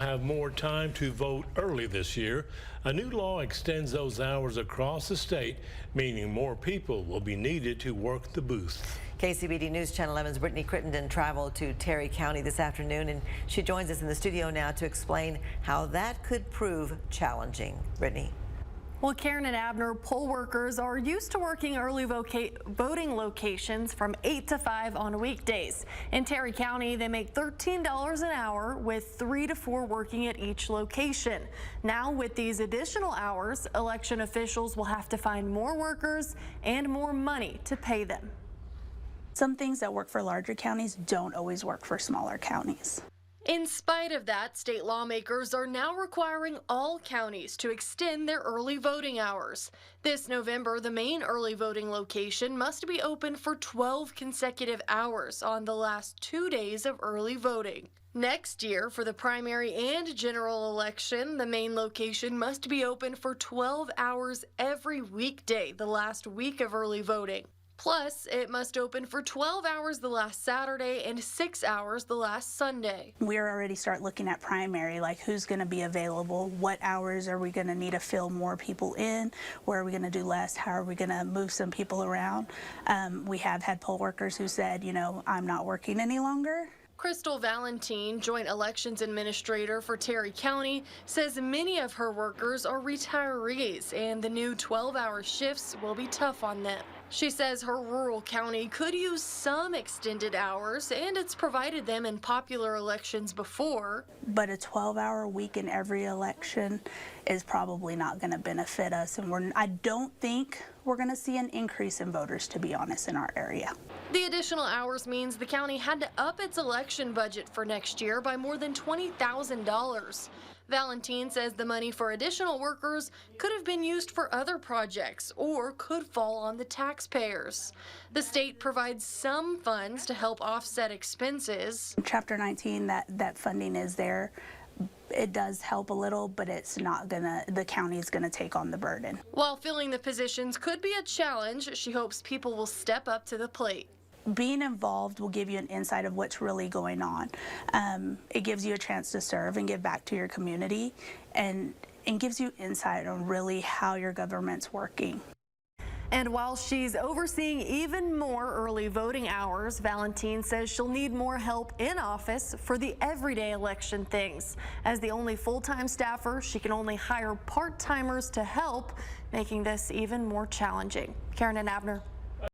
Have more time to vote early this year. A new law extends those hours across the state, meaning more people will be needed to work the booth. KCBD News Channel 11's Brittany Crittenden traveled to Terry County this afternoon, and she joins us in the studio now to explain how that could prove challenging. Brittany. Well, Karen and Abner, poll workers are used to working early voting locations from 8 to 5 on weekdays. In Terry County, they make $13 an hour with 3 to 4 working at each location. Now, with these additional hours, election officials will have to find more workers and more money to pay them. Some things that work for larger counties don't always work for smaller counties. In spite of that, state lawmakers are now requiring all counties to extend their early voting hours. This November, the main early voting location must be open for 12 consecutive hours on the last 2 days of early voting. Next year, for the primary and general election, the main location must be open for 12 hours every weekday the last week of early voting. Plus, it must open for 12 hours the last Saturday and 6 hours the last Sunday. We're already start looking at primary, like who's going to be available, what hours are we going to need to fill more people in, where are we going to do less, how are we going to move some people around. We have had poll workers who said, you know, I'm not working any longer. Crystal Valentine, Joint Elections Administrator for Terry County, says many of her workers are retirees and the new 12-hour shifts will be tough on them. She says her rural county could use some extended hours, and it's provided them in popular elections before. But a 12-hour week in every election is probably not going to benefit us, and I don't think we're going to see an increase in voters, to be honest, in our area. The additional hours means the county had to up its election budget for next year by more than $20,000. Valentine says the money for additional workers could have been used for other projects or could fall on the taxpayers. The state provides some funds to help offset expenses. Chapter 19, that funding is there. It does help a little, but it's not the county's gonna take on the burden. While filling the positions could be a challenge, she hopes people will step up to the plate. Being involved will give you an insight of what's really going on. It gives you a chance to serve and give back to your community, and gives you insight on really how your government's working. And while she's overseeing even more early voting hours, Valentine says she'll need more help in office for the everyday election things. As the only full-time staffer, she can only hire part-timers to help, making this even more challenging. Karen and Abner.